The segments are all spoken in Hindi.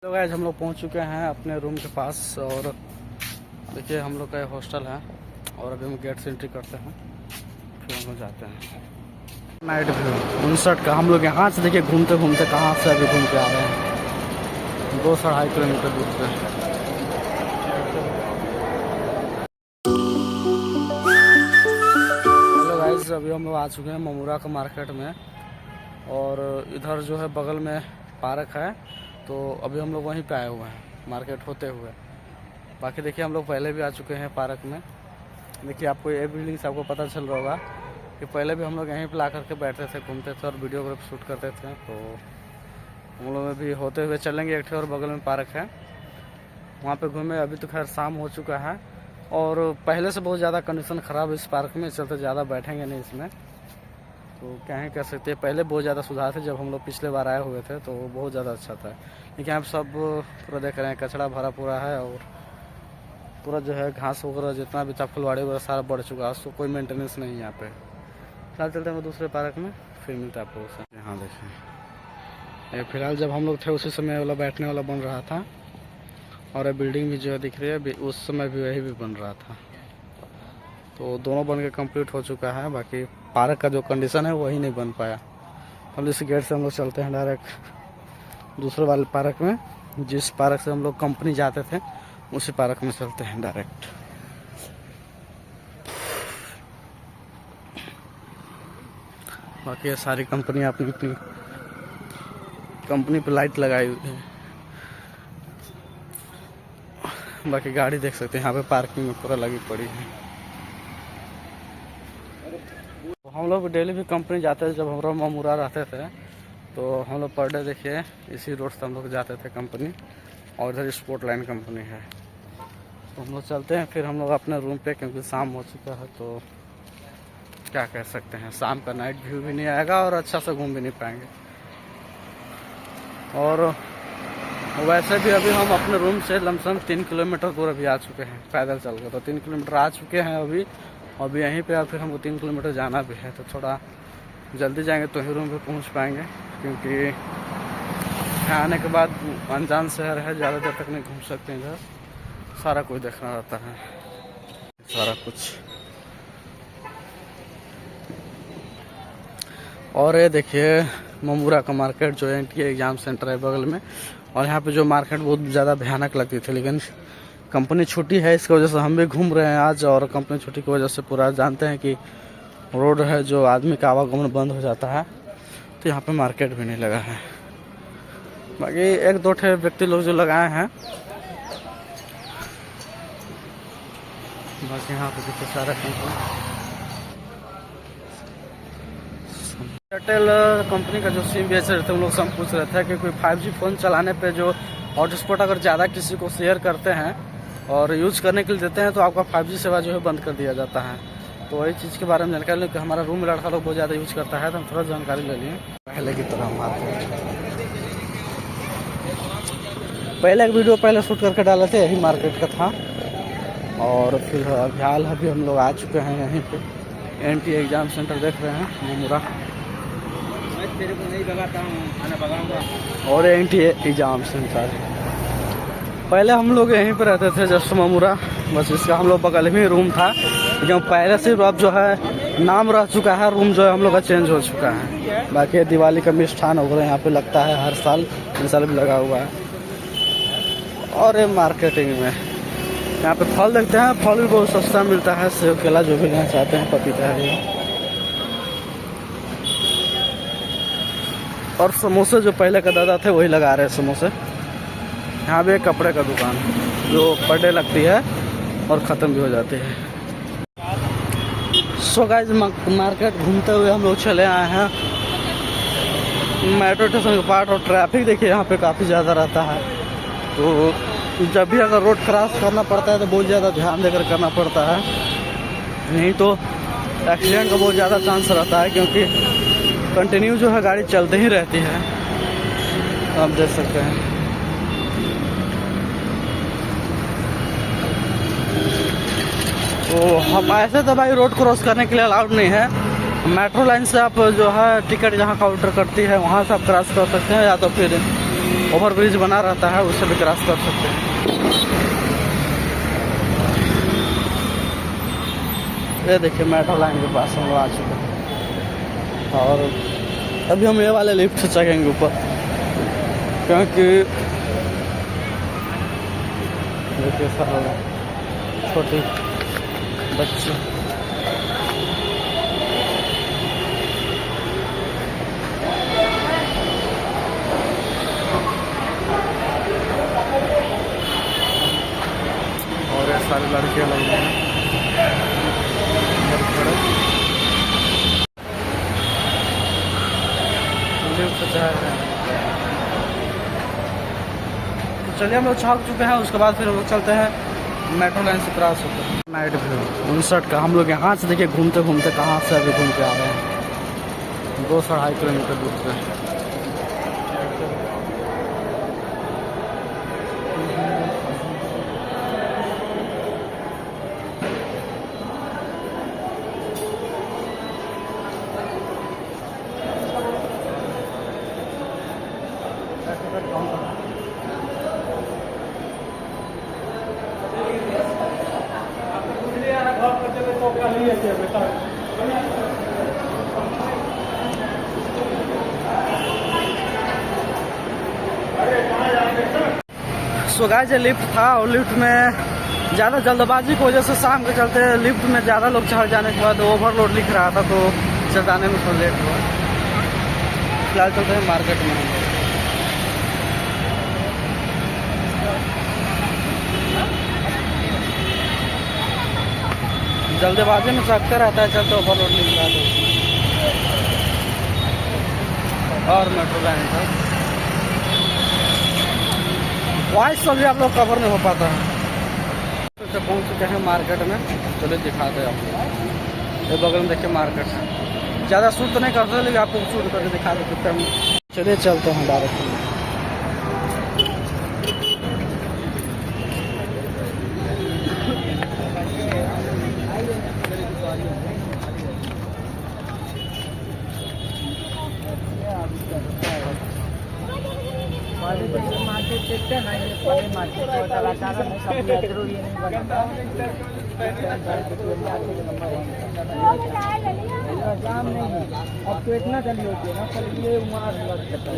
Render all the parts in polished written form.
तो गाइस हम लोग पहुंच चुके हैं अपने रूम के पास और देखिए हम लोग का हॉस्टल है और अभी हम गेट से एंट्री करते हैं फिर हम लोग जाते हैं। नाइट व्यू 59 का हम लोग यहाँ से देखिए घूमते घूमते कहाँ से अभी घूम के आ रहे हैं 2-2.5 किलोमीटर दूर पे। हेलो गाइस अभी हम लोग आ चुके हैं ममूरा का मार्केट में और इधर जो है बगल में पार्क है तो अभी हम लोग वहीं पे आए हुए हैं मार्केट होते हुए। बाकी देखिए हम लोग पहले भी आ चुके हैं पार्क में। देखिए आपको ये बिल्डिंग से आपको पता चल रहा होगा कि पहले भी हम लोग यहीं पे ला करके बैठते थे, घूमते थे और वीडियोग्राफ शूट करते थे। तो हम लोग अभी होते हुए चलेंगे एक और बगल में पार्क है वहाँ पे घूमे। अभी तो खैर शाम हो चुका है और पहले से बहुत ज़्यादा कंडीशन ख़राब है इस पार्क में, चलते ज़्यादा बैठेंगे नहीं इसमें। तो क्या ही कर सकते हैं, पहले बहुत ज़्यादा सुधार थे जब हम लोग पिछले बार आए हुए थे तो बहुत ज़्यादा अच्छा था। लेकिन यहाँ सब पूरा देख रहे हैं कचरा भरा पूरा है और पूरा जो है घास वगैरह जितना भी था फुलवाड़ी वगैरह सारा बढ़ चुका है, उसको कोई मेंटेनेंस नहीं है यहाँ पे। फिलहाल चलते हैं दूसरे पार्क में फिर मिलता है आपको उसे। यहाँ देखिए फिलहाल जब हम लोग थे उसी समय वाला बैठने वाला बन रहा था और ये बिल्डिंग भी जो है दिख रही है उस समय भी वही भी बन रहा था। तो दोनों बन के कंप्लीट हो चुका है, बाकी पार्क का जो कंडीशन है वही नहीं बन पाया। हम इस गेट से हम लोग चलते हैं डायरेक्ट दूसरे वाले पार्क में, जिस पार्क से हम लोग कंपनी जाते थे उसी पार्क में चलते हैं डायरेक्ट। बाकी ये सारी कंपनी अपनी अपनी कंपनी पे लाइट लगाई हुई है। बाकी गाड़ी देख सकते हैं यहाँ पे पार्किंग में पूरा लगी पड़ी है। हम लोग डेली भी कंपनी जाते थे, जब हम लोग ममूरा रहते थे तो हम लोग पर डे देखिए इसी रोड से हम लोग जाते थे कंपनी और इधर स्पोर्ट लाइन कंपनी है। तो हम लोग चलते हैं फिर हम लोग अपने रूम पे, क्योंकि शाम हो चुका है तो क्या कह सकते हैं, शाम का नाइट व्यू भी नहीं आएगा और अच्छा से घूम भी नहीं पाएंगे। और वैसे भी अभी हम अपने रूम से लमसम 3 किलोमीटर दूर अभी आ चुके हैं पैदल चल के, तो 3 किलोमीटर आ चुके हैं अभी। अभी यहीं पे फिर हमको 3 किलोमीटर जाना भी है तो थोड़ा जल्दी जाएंगे तो ही रूम पे पहुंच पाएंगे, क्योंकि यहाँ आने के बाद अनजान शहर है, ज़्यादा देर तक नहीं घूम सकते। इधर सारा कुछ देखना रहता है, सारा कुछ। और ये देखिए ममूरा का मार्केट जो NTA एग्ज़ाम सेंटर है बगल में, और यहाँ पे जो मार्केट बहुत ज़्यादा भयानक लगती थी, लेकिन कंपनी छुट्टी है इसकी वजह से हम भी घूम रहे हैं आज। और कंपनी छुट्टी की वजह से पूरा जानते हैं कि रोड है जो आदमी का आवागमन बंद हो जाता है, तो यहाँ पे मार्केट भी नहीं लगा है। बाकी 1-2 व्यक्ति लोग जो लगाए हैं, बाकी यहाँ पे देखिए सारा एयरटेल कंपनी का जो सिम बेच रहे थे हम लोग सब पूछ रहे थे कि कोई 5G फ़ोन चलाने पे जो हॉटस्पॉट अगर ज़्यादा किसी को शेयर करते हैं और यूज़ करने के लिए देते हैं तो आपका 5G सेवा जो है बंद कर दिया जाता है। तो वही चीज़ के बारे में जानकारी लें कि हमारा रूम में लड़का लोग बहुत ज़्यादा यूज़ करता है, तो हम थोड़ा जानकारी ले लिए पहले की तरह। पहले एक वीडियो पहले शूट करके डाले थे, यही मार्केट का था। और फिर फिलहाल अभी हम लोग आ चुके हैं यहीं पे NTA एग्ज़ाम सेंटर देख रहे हैं ममूरा, और NTA एग्ज़ाम सेंटर। पहले हम लोग यहीं पर रहते थे जस्ट ममूरा, बस इसका हम लोग बगल में रूम था, लेकिन पहले से अब जो है नाम रह चुका है, रूम जो है हम लोग का चेंज हो चुका है। बाकी दिवाली का मिष्ठान वगैरह यहाँ पे लगता है हर साल, इस साल भी लगा हुआ है। और ये मार्केटिंग में यहाँ पे फल देखते हैं, फल भी बहुत सस्ता मिलता है, सेब केला जो भी लेना चाहते हैं, पपीता है। और समोसे जो पहले का दादा थे वही लगा रहे हैं समोसे। यहाँ भी एक कपड़े का दुकान जो पर डे लगती है और ख़त्म भी हो जाती है। सो गाइस मार्केट घूमते हुए हम लोग चले आए हैं मेट्रो स्टेशन के पास, और ट्रैफिक देखिए यहाँ पे काफ़ी ज़्यादा रहता है। तो जब भी अगर रोड क्रॉस करना पड़ता है तो बहुत ज़्यादा ध्यान देकर करना पड़ता है, नहीं तो एक्सीडेंट का बहुत ज़्यादा चांस रहता है, क्योंकि कंटिन्यू जो है गाड़ी चलते ही रहती है, आप देख सकते हैं। तो हम ऐसे तो भाई रोड क्रॉस करने के लिए अलाउड नहीं है। मेट्रो लाइन से आप जो है टिकट जहाँ काउंटर करती है वहाँ से आप क्रॉस कर सकते हैं, या तो फिर ओवर ब्रिज बना रहता है, उससे भी क्रॉस कर सकते हैं। ये देखिए मेट्रो लाइन के पास हम लोग आ चुके हैं और अभी हम ये वाले लिफ्ट से चढ़ेंगे ऊपर, क्योंकि देखिए सारा छोटे बच्चे और ये सारी लड़कियां लग रही हैं। तो चलिए हम लोग छाप चुके हैं, उसके बाद फिर हम लोग चलते हैं मेट्रो लाइन से क्रॉस होकर। नाइट व्यू 59 का। हम लोग यहाँ से देखिए घूमते घूमते कहाँ से अभी घूम के आ रहे हैं, 2-2.5 किलोमीटर दूर पे। सो गाइस, ये लिफ्ट था और लिफ्ट में ज़्यादा जल्दबाजी की वजह से शाम के चलते लिफ्ट में ज़्यादा लोग चढ़ जाने के बाद ओवरलोड लिख रहा था, तो चढ़ाने में थोड़ा लेट हुआ। फिलहाल चलते हैं मार्केट में। जल्दबाजी में चढ़ते रहता है, चलते ओवरलोड लिख रहा था। और मेट्रो लाइन था, वॉइस सभी आप लोग कवर नहीं हो पाता है। तो पहुँच चुके हैं मार्केट में, चलिए दिखाते हैं आपको। ये बगल में देखिए मार्केट है, ज़्यादा शूट तो नहीं करते लेकिन आपको शूट करके दिखा देते हैं। चलिए चलते हैं डायरेक्ट। मार्केट देखते हैं ना, ये पहले मार्केट को लगातार में सब मेट्रो ये नहीं बनता जाम नहीं है। अब तो इतना जल्दी होती है ना, कल ये वहाँ लग सकता है।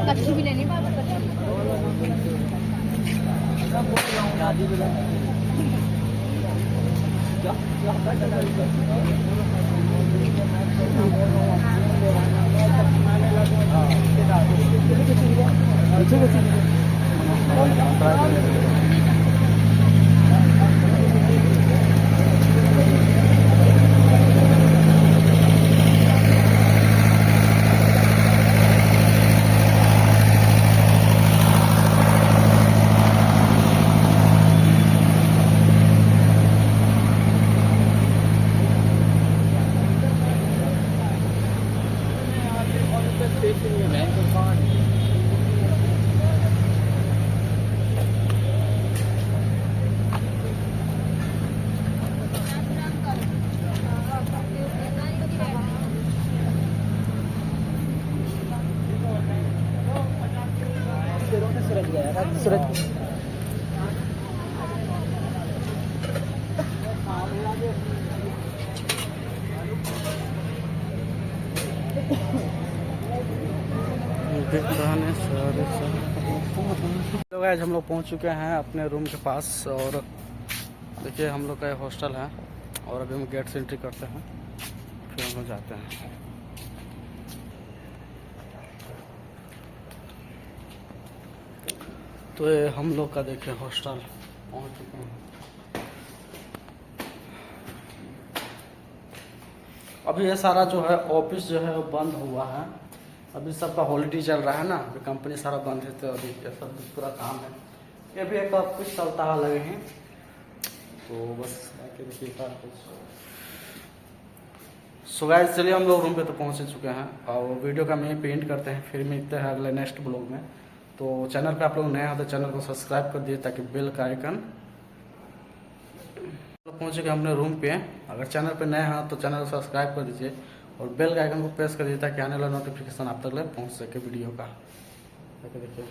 कच्ची भी लेनी सूरज तो गाइस, हम लोग पहुंच चुके हैं अपने रूम के पास और देखिए हम लोग का हॉस्टल है और अभी हम गेट से एंट्री करते हैं, फिर हम लोग जाते हैं। तो ये हम लोग का देखिए हॉस्टल पहुंच चुके हैं। अभी ये सारा जो है ऑफिस जो है वो बंद हुआ है अभी सबका हॉलीडे चल रहा है ना, अभी कंपनी सारा बंद है, तो अभी ये सब पूरा काम है। ये भी एक कुछ चलता लगे हैं, तो बस बाकी देखिए सारा कुछ। सो गाइस चलिए हम लोग रूम पे तो पहुंच चुके हैं, और वीडियो का मैं पेंट करते हैं, फिर मिलते हैं अगले नेक्स्ट ब्लॉग में। तो चैनल पे आप लोग नए हैं तो चैनल को सब्सक्राइब कर दीजिए, ताकि बेल का आइकन। पहुँचे गए अपने रूम पे, अगर चैनल पे नए हैं तो चैनल को सब्सक्राइब कर दीजिए और बेल का आइकन को प्रेस कर दीजिए, ताकि आने वाला नोटिफिकेशन आप तक पहुँच सके वीडियो का। देखिए